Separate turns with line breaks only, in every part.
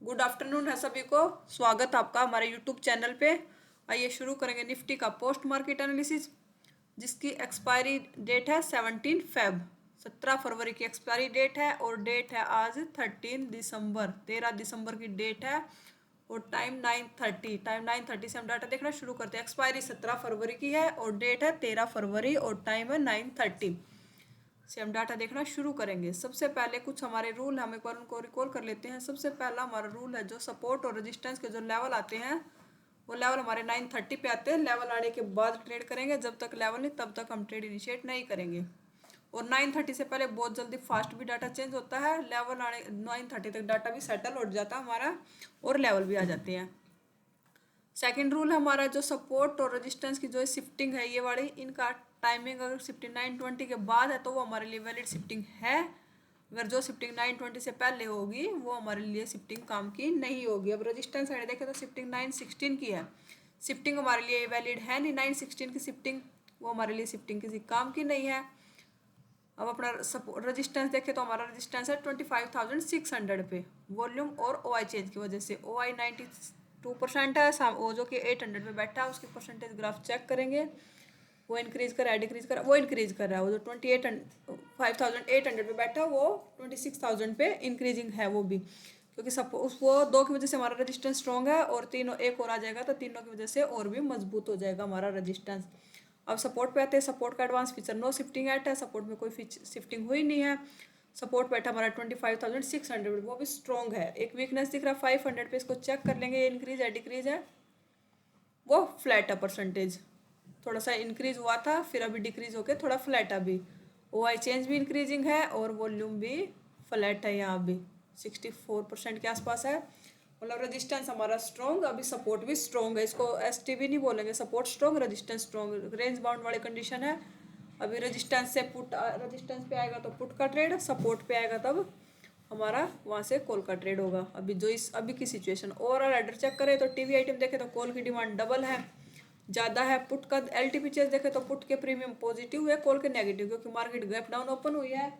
Good afternoon है सभी को। स्वागत आपका हमारे यूट्यूब चैनल पे। आइए शुरू करेंगे निफ्टी का पोस्ट मार्केट एनालिसिस, जिसकी एक्सपायरी डेट है 17 फरवरी की एक्सपायरी डेट है और डेट है आज 13 दिसंबर की डेट है और टाइम 9:30 से हम डाटा देखना शुरू करते हैं। एक्सपायरी 17 फरवरी की है और डेट है 13 फरवरी और टाइम है 9:30 से हम डाटा देखना शुरू करेंगे। सबसे पहले कुछ हमारे रूल हम एक बार उनको रिकॉल कर लेते हैं। सबसे पहला हमारा रूल है, जो सपोर्ट और रेजिस्टेंस के जो लेवल आते हैं वो लेवल हमारे 9:30 पे आते हैं। लेवल आने के बाद ट्रेड करेंगे, जब तक लेवल नहीं तब तक हम ट्रेड इनिशिएट नहीं करेंगे। और 9:30 से पहले बहुत जल्दी फास्ट भी डाटा चेंज होता है। लेवल आने 9:30 तक डाटा भी सेटल हो जाता है हमारा और लेवल भी आ जाते हैं। सेकंड रूल हमारा, जो सपोर्ट और रेजिस्टेंस की जो शिफ्टिंग है ये वाली, इनका टाइमिंग अगर शिफ्टिंग 9:20 के बाद है तो वो हमारे लिए वैलिड शिफ्टिंग है। अगर जो शिफ्टिंग 9:20 से पहले होगी वो हमारे लिए शिफ्टिंग काम की नहीं होगी। अब रेजिस्टेंस साइड देखें तो शिफ्टिंग 9:16 की है। शिफ्टिंग हमारे लिए वैलिड है नहीं, 9:16 की शिफ्टिंग, वो हमारे लिए शिफ्टिंग किसी काम की नहीं है। अब अपना रेजिस्टेंस देखें तो हमारा रेजिस्टेंस है 25,600 पे। वॉल्यूम और ओ आई चेंज की वजह से ओ आई 92% है, वो जो कि 800 पे बैठा है, उसकी परसेंटेज ग्राफ चेक करेंगे। वो इंक्रीज कर रहा है डिक्रीज कर रहा है, वो इंक्रीज कर रहा है। वो जो 5,800 पे बैठा है वो 26,000 पे इंक्रीजिंग है वो भी, क्योंकि सब वो दो की वजह से हमारा रजिस्टेंस स्ट्रॉन्ग है और तीनों एक और आ जाएगा तो तीनों की वजह से और भी मजबूत हो जाएगा हमारा रजिस्टेंस। अब सपोर्ट पे आते हैं। सपोर्ट का advance feature no shifting at है, सपोर्ट में कोई शिफ्टिंग हुई नहीं है। सपोर्ट बैठा हमारा 25,600, वो भी स्ट्रॉन्ग है। एक वीकनेस दिख रहा है 500 पे, इसको चेक कर लेंगे, इंक्रीज है डिक्रीज है। वो फ्लैट है परसेंटेज, थोड़ा सा इंक्रीज हुआ था फिर अभी डिक्रीज होके थोड़ा फ्लैट है अभी। ओ आई चेंज भी इंक्रीजिंग है और वॉल्यूम भी फ्लैट है, यहाँ भी 64% के आसपास है। मतलब रेजिस्टेंस हमारा स्ट्रॉन्ग, अभी सपोर्ट भी स्ट्रॉन्ग है। इसको एस टी भी नहीं बोलेंगे, support strong resistance strong, range bound वाली कंडीशन है। अभी रेजिस्टेंस से पुट, रेजिस्टेंस पे आएगा तो पुट का ट्रेड, सपोर्ट पे आएगा तब हमारा वहाँ से कॉल का ट्रेड होगा। अभी जो इस अभी की सिचुएशन, ओवरऑल एडर चेक करें तो टीवी आइटम देखें तो कॉल की डिमांड डबल है, ज़्यादा है। पुट का एल टी पी चेज देखें तो पुट के प्रीमियम पॉजिटिव है, कॉल के नेगेटिव, क्योंकि मार्केट गैप डाउन ओपन हुई है।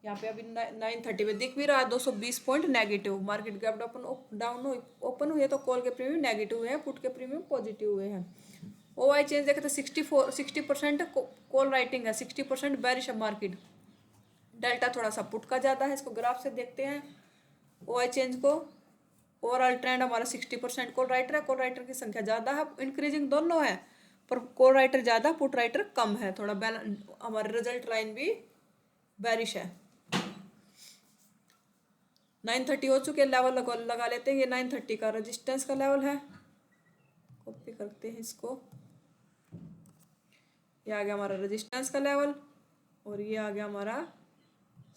यहाँ पे अभी 9:30 में दिख भी रहा है 220 point negative, market gap down open हुई है तो कॉल के प्रीमियम नेगेटिव है, पुट के प्रीमियम पॉजिटिव हुए हैं। ओ आई चेंज देखें तो 60% कॉल राइटिंग है, 60% बेरिश है मार्केट। डेल्टा थोड़ा सा पुट का ज़्यादा है, इसको ग्राफ से देखते हैं ओ आई चेंज को। ओवरऑल ट्रेंड हमारा 60% कॉल राइटर है, कॉल राइटर की संख्या ज़्यादा है, इंक्रीजिंग दोनों है, पर कॉल राइटर ज़्यादा पुट राइटर कम है। थोड़ा बैलेंस, हमारे रिजल्ट लाइन भी बैरिश है। 9:30 हो चुके, लेवल लगा लेते हैं। ये 9:30 का रेजिस्टेंस का लेवल है, कॉपी करते हैं इसको। ये आ गया हमारा रेजिस्टेंस का लेवल और ये आ गया हमारा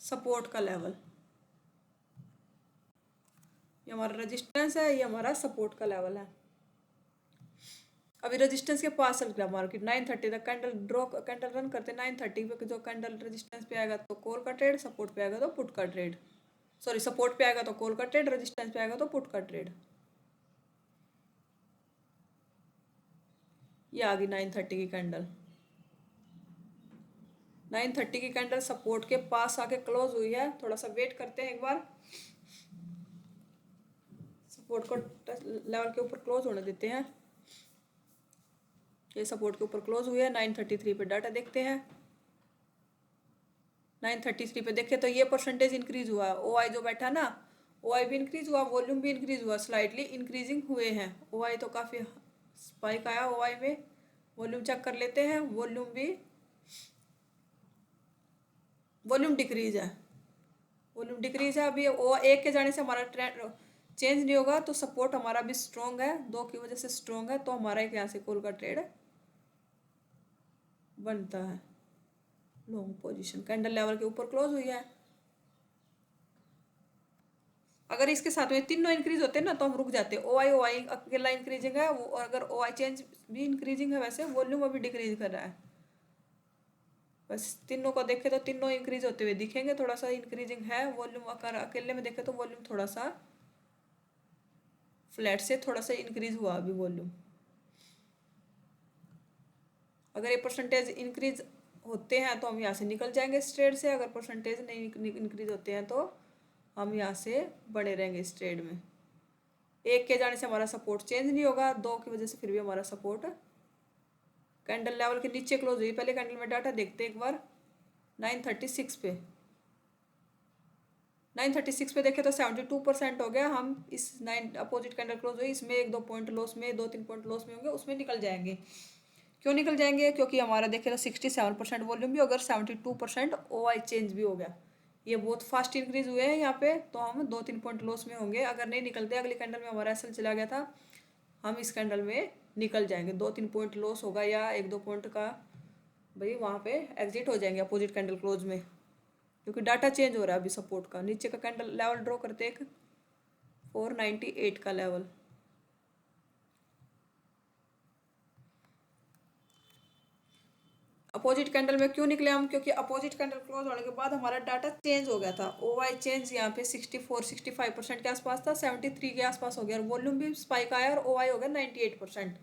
सपोर्ट का लेवल। ये हमारा रेजिस्टेंस है, ये हमारा सपोर्ट का लेवल है। अभी रेजिस्टेंस के पास चल गया मार्केट 9:30 तक, कैंडल रन करते 9:30 पे। जो कैंडल रेजिस्टेंस पे आएगा तो कॉल का ट्रेड, सपोर्ट पे आएगा तो पुट का ट्रेड, सॉरी सपोर्ट पे आएगा तो कॉल का ट्रेड, रेजिस्टेंस पे आएगा तो पुट का ट्रेड। ये आ गई 9:30 की कैंडल। 9:30 की कैंडल सपोर्ट के पास आके क्लोज हुई है। थोड़ा सा वेट करते हैं एक बार, सपोर्ट को लेवल के ऊपर क्लोज होने देते हैं। ये सपोर्ट के ऊपर क्लोज हुई है। 9:33 पे डाटा देखते हैं। 9:33 पे देखे तो ये परसेंटेज इंक्रीज हुआ। ओ आई जो बैठा ना, ओ आई भी इंक्रीज हुआ, वॉल्यूम भी इंक्रीज हुआ, स्लाइटली इंक्रीजिंग हुए हैं। ओ आई तो काफ़ी स्पाइक आया ओ आई में। वॉल्यूम चेक कर लेते हैं, वॉल्यूम डिक्रीज है, वॉल्यूम डिक्रीज है। अभी ओ एक के जाने से हमारा ट्रेंड चेंज नहीं होगा, तो सपोर्ट हमारा भी स्ट्रॉन्ग है, दो की वजह से स्ट्रॉन्ग है, तो हमारा एक यहाँ से कॉल का ट्रेड बनता है। लॉन्ग पोजीशन कैंडल लेवल के ऊपर क्लोज हुई है। अगर इसके साथ में तीनों इंक्रीज होते हैं ना तो हम रुक जाते हैं। ओ आई अकेला इंक्रीजिंग है, वो अगर ओ आई चेंज भी इंक्रीजिंग है, वैसे वॉल्यूम अभी डिक्रीज कर रहा है। बस तीनों को देखे तो तीनों इंक्रीज होते हुए दिखेंगे, थोड़ा सा इंक्रीजिंग है वॉल्यूम। अगर अकेले में देखे तो वॉल्यूम थोड़ा सा फ्लैट से थोड़ा सा इंक्रीज हुआ अभी वॉल्यूम। अगर ये परसेंटेज इंक्रीज होते हैं तो हम यहाँ से निकल जाएंगे इस ट्रेड से, अगर परसेंटेज नहीं इंक्रीज होते हैं तो हम यहाँ से बने रहेंगे इस ट्रेड में। एक के जाने से हमारा सपोर्ट चेंज नहीं होगा, दो की वजह से फिर भी हमारा सपोर्ट कैंडल लेवल के नीचे क्लोज हुई। पहले कैंडल में डाटा देखते हैं एक बार। 936 पे, 936 पे देखे तो 72% हो गया। हम इस 9 अपोजिट कैंडल क्लोज हुई, इसमें एक दो पॉइंट लॉस में, 2-3 पॉइंट लॉस में होंगे, उसमें निकल जाएंगे। क्यों निकल जाएंगे? क्योंकि हमारा देखे तो 67% वॉल्यूम भी, अगर 72% OI चेंज भी हो गया। ये बहुत फास्ट इंक्रीज हुए हैं यहाँ पे, तो हम 2-3 पॉइंट लॉस में होंगे। अगर नहीं निकलते, अगली कैंडल में हमारा एसएल चला गया था, हम इस कैंडल में निकल जाएंगे। 2-3 पॉइंट लॉस होगा या 1-2 पॉइंट का भाई वहाँ पे एग्जिट हो जाएंगे अपोजिट कैंडल क्लोज में, क्योंकि डाटा चेंज हो रहा है अभी सपोर्ट का। नीचे का कैंडल लेवल ड्रॉ करते एक 498 का लेवल। अपोजिट कैंडल में क्यों निकले हम? क्योंकि अपोजिट कैंडल क्लोज होने के बाद हमारा डाटा चेंज हो गया था। OI चेंज यहाँ पे 64-65% के आसपास था, 73 के आसपास हो गया, और वॉल्यूम भी स्पाइक आया, और OI हो गया 98%।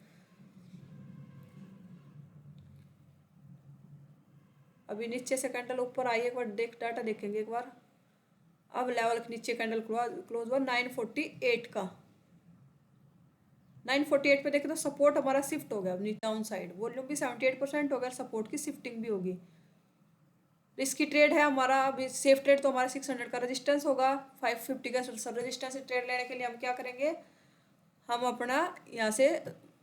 अभी नीचे से कैंडल ऊपर आई, एक बार डाटा देखेंगे एक बार। अब लेवल के नीचे कैंडल क्लोज हुआ 948 का। 948 पे देखें तो सपोर्ट हमारा शिफ्ट हो गया डाउन साइड। वॉल्यूम भी 78% हो गया, सपोर्ट की शिफ्टिंग भी होगी। रिस्की ट्रेड है हमारा। अभी सेफ ट्रेड तो हमारा 600 का रेजिस्टेंस होगा, 550 का रेजिस्टेंस से ट्रेड लेने के लिए हम क्या करेंगे, हम अपना यहाँ से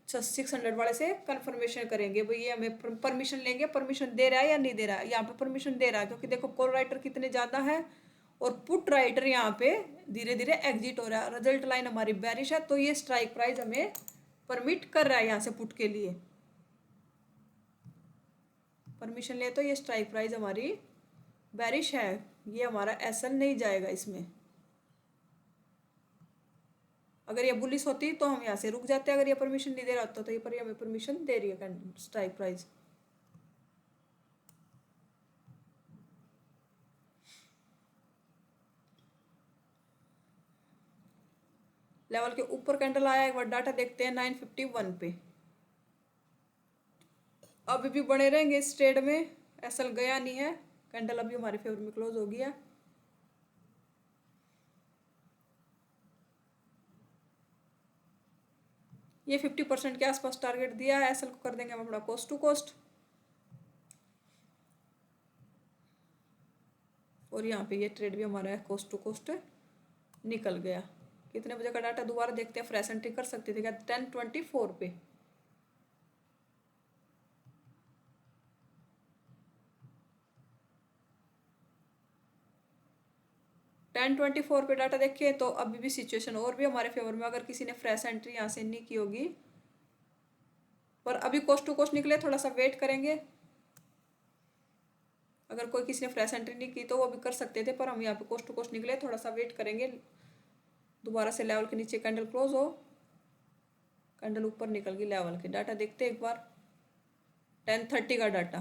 600 वाले से कंफर्मेशन करेंगे भाई ये हमें परमिशन लेंगे, परमिशन दे रहा है या नहीं दे रहा है। यहाँ पे परमिशन दे रहा है, क्योंकि देखो कॉल राइटर कितने ज़्यादा है, और पुट राइटर यहाँ पे धीरे धीरे एग्जिट हो रहा है। रिजल्ट लाइन हमारी बेरिश है, तो ये स्ट्राइक प्राइस हमें परमिट कर रहा है यहाँ से पुट के लिए। परमिशन ले तो ये स्ट्राइक प्राइस हमारी बेरिश है, ये हमारा एसएल नहीं जाएगा इसमें। अगर ये बुलिस होती तो हम यहाँ से रुक जाते, अगर ये परमिशन नहीं दे रहा होता तो ये पर हमें परमिशन दे रही है स्ट्राइक प्राइस। लेवल के ऊपर कैंडल आया, एक बार डाटा देखते हैं 951 पे। अभी भी बने रहेंगे इस ट्रेड में, एसएल गया नहीं है, कैंडल अभी हमारे फेवर में क्लोज हो गया। ये 50% के आसपास टारगेट दिया है, एसएल को कर देंगे हम अपना कोस्ट टू कोस्ट। और यहाँ पे ये ट्रेड भी हमारा कोस्ट टू कोस्ट निकल गया। कितने बजे का डाटा दोबारा देखते हैं, फ्रेश एंट्री कर सकते थे क्या? 10:24 पे। 10:24 पे डाटा देखिए तो अभी भी सिचुएशन और भी हमारे फेवर में, अगर किसी ने फ्रेश एंट्री यहाँ से नहीं की होगी। पर अभी कोस्ट टू कोस्ट निकले, थोड़ा सा वेट करेंगे। अगर कोई किसी ने फ्रेश एंट्री नहीं की तो वो भी कर सकते थे, पर हम यहाँ पे कोस्ट टू कोस्ट निकले, थोड़ा सा वेट करेंगे। दोबारा से लेवल के नीचे कैंडल क्लोज हो, कैंडल ऊपर निकल गई लेवल के। डाटा देखते एक बार 10:30 का डाटा।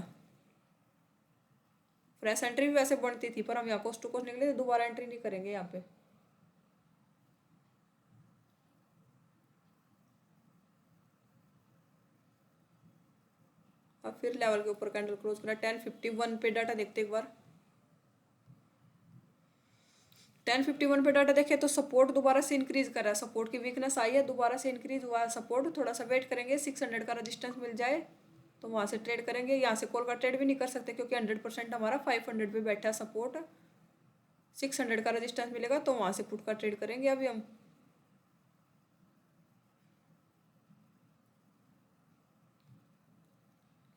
फ्रेश एंट्री भी वैसे बनती थी, पर हम यहाँ कोस्ट टू कोस्ट निकले, तो दोबारा एंट्री नहीं करेंगे यहाँ पे। अब फिर लेवल के ऊपर कैंडल क्लोज करा। 10:51 पे डाटा देखते एक बार। 10:51 पे डाटा देखे तो सपोर्ट दोबारा से इंक्रीज कर रहा है, सपोर्ट की वीकनेस आई है, दोबारा से इंक्रीज हुआ है सपोर्ट। थोड़ा सा वेट करेंगे, 600 का रेजिस्टेंस मिल जाए तो वहाँ से ट्रेड करेंगे। यहाँ से कॉल का ट्रेड भी नहीं कर सकते, क्योंकि 100% हमारा 500 पे बैठा है सपोर्ट। 600 का रेजिस्टेंस मिलेगा तो वहाँ से पुट का ट्रेड करेंगे अभी हम।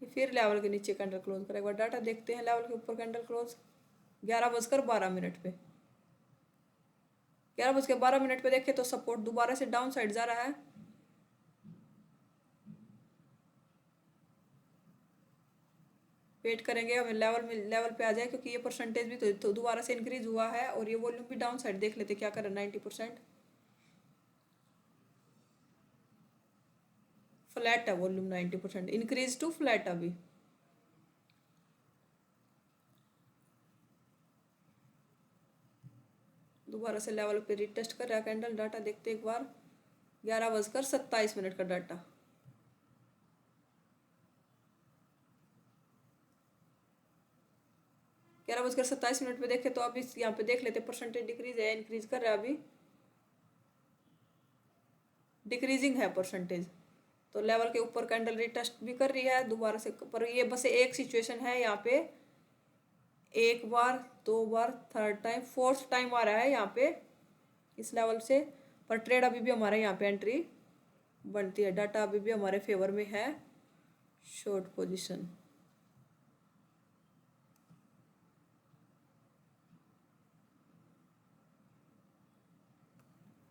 फिर लेवल के नीचे कैंडल क्लोज करें, एक बार डाटा देखते हैं। लेवल के ऊपर कैंडल क्लोज 11:12 पे। 11:12 पे देखे तो सपोर्ट दोबारा से डाउन साइड जा रहा है। वेट करेंगे हमें लेवल पे आ जाए, क्योंकि ये परसेंटेज भी तो दोबारा से इंक्रीज हुआ है, और ये वॉल्यूम भी डाउन साइड देख लेते क्या करें। 90% फ्लैट है वॉल्यूम, 90% इंक्रीज टू फ्लैट। अभी दोबारा से लेवल पे रिटेस्ट कर रहा है कैंडल। डाटा देखते एक बार। 11:27 का डाटा। 11:27 पे देखे तो अभी यहाँ पे देख लेते, परसेंटेज डिक्रीज है इंक्रीज कर रहा है अभी। डिक्रीजिंग है परसेंटेज। तो लेवल के ऊपर कैंडल रिटेस्ट भी कर रही है दोबारा से, पर ये बस एक सिचुएशन है यहाँ पे, एक बार, दो बार, थर्ड टाइम, फोर्थ टाइम आ रहा है यहाँ पे इस लेवल से, पर ट्रेड अभी भी हमारे यहाँ पे एंट्री बनती है। डाटा अभी भी हमारे फेवर में है, शॉर्ट पोजीशन।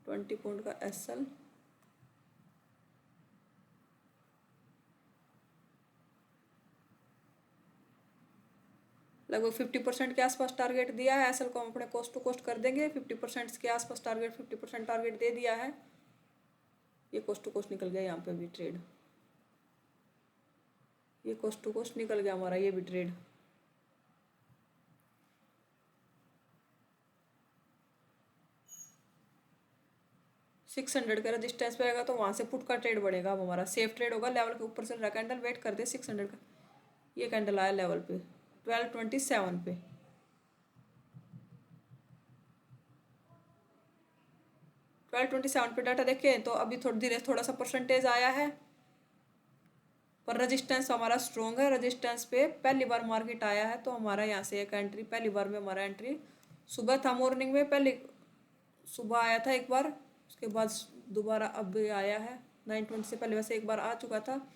$20 का एसएल, लगभग 50% के आसपास टारगेट दिया है एसएल को, हम अपने कोस्ट टू कोस्ट कर देंगे 50% के आसपास टारगेट, 50% टारगेट दे दिया है। ये कोस्ट टू कोस्ट निकल गया यहाँ पे भी ट्रेड, ये कोस्ट टू कोस्ट निकल गया हमारा ये भी ट्रेड। $600 का रजिस्टेंस पे आएगा तो वहाँ से पुट का ट्रेड बढ़ेगा, अब हमारा सेफ ट्रेड होगा। लेवल के ऊपर से कैंडल वेट कर दे 600 का, ये कैंडल आया लेवल पे 1227 पे, 1227 पे डाटा देखें तो अभी थोड़ी धीरे थोड़ा सा परसेंटेज आया है, पर रजिस्टेंस हमारा स्ट्रॉन्ग है। रजिस्टेंस पे पहली बार मार्केट आया है तो हमारा यहाँ से एक एंट्री, पहली बार में हमारा एंट्री सुबह था, मॉर्निंग में पहले सुबह आया था एक बार, उसके बाद दोबारा अब आया है 920 से पहले, वैसे एक बार आ चुका था,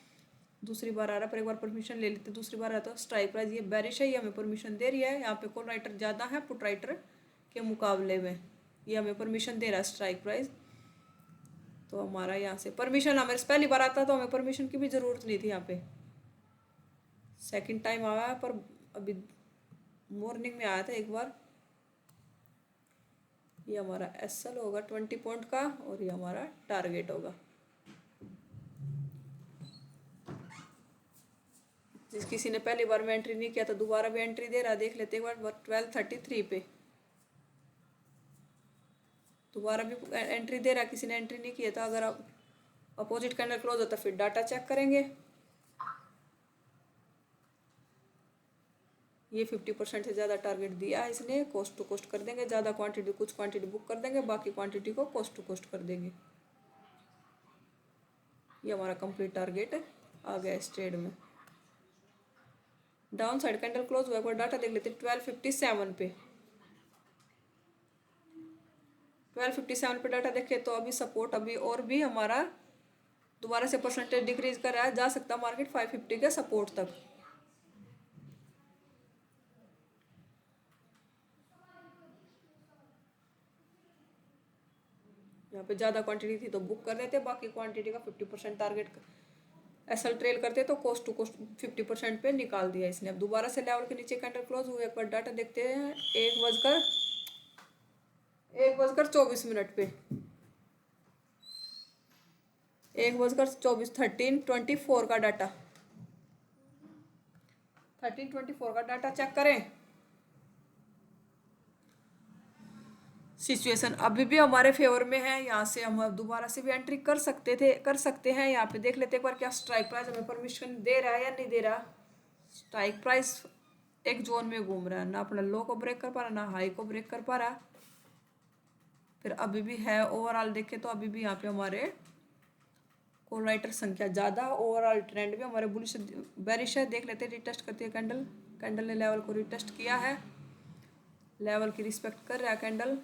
दूसरी बार आ रहा है, पर एक बार परमिशन ले लेते, दूसरी बार आता है। स्ट्राइक प्राइस ये बेरिश है, ये हमें परमिशन दे रही है, यहाँ पे कॉल राइटर ज़्यादा है पुट राइटर के मुकाबले में, ये हमें परमिशन दे रहा है स्ट्राइक प्राइस। तो हमारा यहाँ से परमिशन, हमें पहली बार आता तो हमें परमिशन की भी ज़रूरत नहीं थी, यहाँ पे सेकंड टाइम आया है, पर अभी मॉर्निंग में आया था एक बार। ये हमारा एसएल होगा 20 का, और ये हमारा टारगेट होगा। जिस किसी ने पहली बार में एंट्री नहीं किया तो दोबारा भी एंट्री दे रहा, देख लेते एक बार 1233 पे दोबारा भी एंट्री दे रहा, किसी ने एंट्री नहीं किया था। अगर आप अपोजिट कैंडल क्लोज होता फिर डाटा चेक करेंगे। ये 50% से ज़्यादा टारगेट दिया है इसने, कोस्ट टू कोस्ट कर देंगे, ज़्यादा क्वांटिटी, कुछ क्वांटिटी बुक कर देंगे, बाकी क्वांटिटी को कोस्ट टू कोस्ट कर देंगे। ये हमारा कंप्लीट टारगेट आ गया इस ट्रेड में। डाउन साइड कैंडल क्लोज हुआ, एक बार डाटा देख लेते 1257 पे, 1257 पे डाटा देखे तो अभी सपोर्ट, अभी और भी हमारा दोबारा से परसेंटेज डिक्रीज कर रहा है, जा सकता मार्केट 550 के सपोर्ट तक। यहाँ पे ज़्यादा क्वांटिटी थी तो बुक कर लेते, बाकी क्वांटिटी का 50% टारगेट एसएल ट्रेल करते तो कोस्ट टू कोस्ट 50% पे निकाल दिया इसने। अब दोबारा से लेवल के नीचे कैंडल क्लोज हुए, एक बार डाटा देखते हैं 1:24 पे, 1:24, 1324 का डाटा, 1324 का डाटा चेक करें। सिचुएशन अभी भी हमारे फेवर में है, यहाँ से हम दोबारा से भी एंट्री कर सकते हैं। यहाँ पे देख लेते एक बार क्या स्ट्राइक प्राइस हमें परमिशन दे रहा है या नहीं दे रहा। स्ट्राइक प्राइस एक जोन में घूम रहा है, ना अपना लो को ब्रेक कर पा रहा, ना हाई को ब्रेक कर पा रहा। फिर अभी भी है, ओवरऑल देखे तो अभी भी यहाँ पे हमारे कॉल राइटर संख्या ज़्यादा, ओवरऑल ट्रेंड भी हमारे बुलिश बेरिश है। देख लेते रिटेस्ट करती है कैंडल ने लेवल को रिटेस्ट किया है, लेवल की रिस्पेक्ट कर रहा है कैंडल।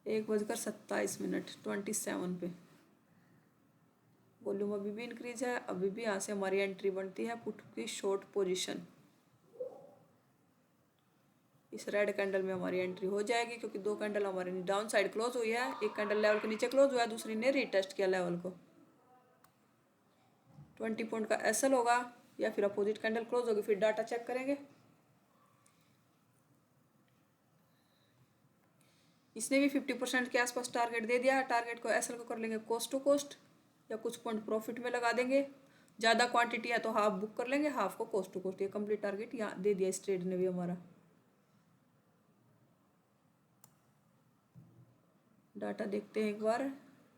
1:27 27 पे वॉल्यूम अभी भी इंक्रीज है, अभी भी यहाँ से हमारी एंट्री बनती है पुट की शॉर्ट पोजीशन। इस रेड कैंडल में हमारी एंट्री हो जाएगी, क्योंकि दो कैंडल हमारे डाउन साइड क्लोज हुई है, एक कैंडल लेवल के नीचे क्लोज हुआ है, दूसरी ने रिटेस्ट किया लेवल को। 20 पॉइंट का एसएल होगा, या फिर अपोजिट कैंडल क्लोज होगी, फिर डाटा चेक करेंगे। इसने भी 50% के आसपास टारगेट दे दिया है। टारगेट को एसएल को कर लेंगे कोस्ट टू कोस्ट, या कुछ पॉइंट प्रॉफिट में लगा देंगे। ज़्यादा क्वांटिटी है तो हाफ बुक कर लेंगे, हाफ को कोस्ट टू कोस्ट। ये कंप्लीट टारगेट यहाँ दे दिया इस ट्रेड ने भी हमारा। डाटा देखते हैं एक बार,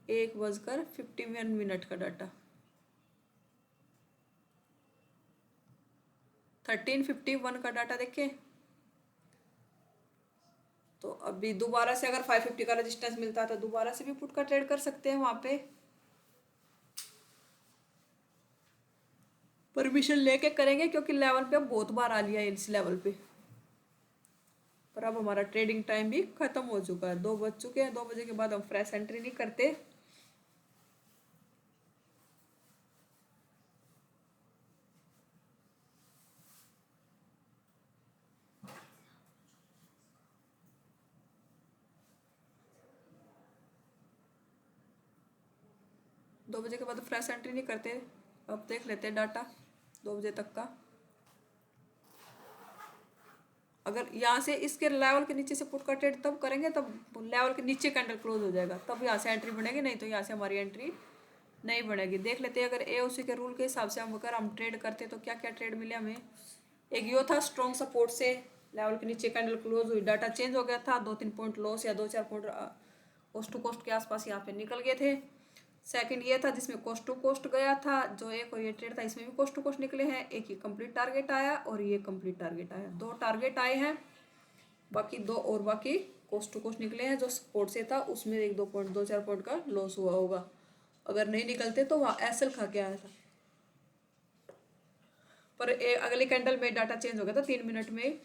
1:51 का डाटा, 1351 का डाटा देखें तो अभी दोबारा से अगर 550 का रेजिस्टेंस मिलता है तो दोबारा से भी पुट का ट्रेड कर सकते हैं वहाँ पे। परमिशन लेके करेंगे क्योंकि लेवल पे अब बहुत बार आ लिया है इस लेवल पे। पर अब हमारा ट्रेडिंग टाइम भी खत्म हो चुका है, 2 बज चुके हैं। 2 बजे के बाद हम फ्रेश एंट्री नहीं करते। दो बजे के बाद फ्रेश एंट्री नहीं करते। अब देख लेते हैं डाटा 2 बजे तक का। अगर यहाँ से इसके लेवल के नीचे से पुट का ट्रेड तब करेंगे, तब लेवल के नीचे कैंडल क्लोज हो जाएगा, तब यहाँ से एंट्री बनेगी, नहीं तो यहाँ से हमारी एंट्री नहीं बनेगी। देख लेते हैं अगर एओसी के रूल के हिसाब से हम ट्रेड करते तो क्या क्या ट्रेड मिले हमें। एक यो था स्ट्रॉन्ग सपोर्ट से लेवल के नीचे कैंडल क्लोज हुई, डाटा चेंज हो गया था, 2-3 पॉइंट लॉस या 2-4 पॉइंट कोस्ट टू कोस्ट के आसपास यहाँ पे निकल गए थे। सेकंड ये था जिसमें कोस्ट टू कोस्ट गया था, जो एक और ये ट्रेड था इसमें भी कोस्ट टू कोस्ट निकले हैं। एक ही कंप्लीट टारगेट आया और ये कंप्लीट टारगेट आया, 2 टारगेट आए हैं, बाकी 2 और बाकी कोस्ट टू कोस्ट निकले हैं। जो सपोर्ट से था उसमें 2-4 पॉइंट का लॉस हुआ होगा, अगर नहीं निकलते तो वहाँ एसएल खा के आया था। पर अगले कैंडल में डाटा चेंज हो गया था 3 मिनट में।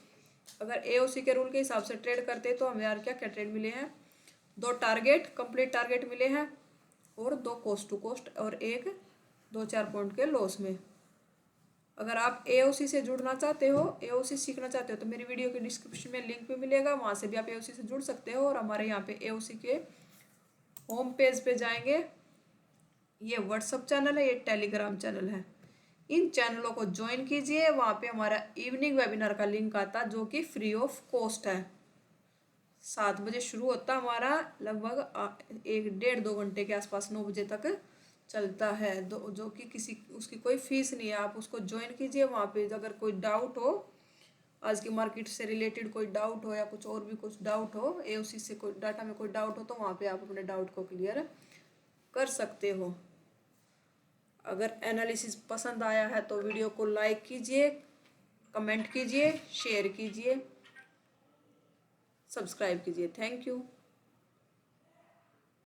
अगर एओसी के रूल के हिसाब से ट्रेड करते तो हमें यार क्या क्या ट्रेड मिले हैं, 2 टारगेट कंप्लीट टारगेट मिले हैं और 2 कोस्ट टू कोस्ट और एक 2-4 पॉइंट के लॉस में। अगर आप एओसी से जुड़ना चाहते हो, एओसी सीखना चाहते हो, तो मेरी वीडियो के डिस्क्रिप्शन में लिंक भी मिलेगा, वहाँ से भी आप एओसी से जुड़ सकते हो। और हमारे यहाँ पे एओसी के होम पेज पे जाएंगे, ये व्हाट्सअप चैनल है, ये टेलीग्राम चैनल है, इन चैनलों को ज्वाइन कीजिए। वहाँ पे हमारा इवनिंग वेबिनार का लिंक आता जो कि फ्री ऑफ कॉस्ट है। 7 बजे शुरू होता हमारा, लगभग 1-1.5-2 घंटे के आसपास 9 बजे तक चलता है, जो कि उसकी कोई फीस नहीं है। आप उसको ज्वाइन कीजिए। वहाँ पे अगर कोई डाउट हो, आज की मार्केट से रिलेटेड कोई डाउट हो या कुछ और भी कुछ डाउट हो, एओसी से कोई डाटा में कोई डाउट हो, तो वहाँ पे आप अपने डाउट को क्लियर कर सकते हो। अगर एनालिसिस पसंद आया है तो वीडियो को लाइक कीजिए, कमेंट कीजिए, शेयर कीजिए, सब्सक्राइब कीजिए। Thank you.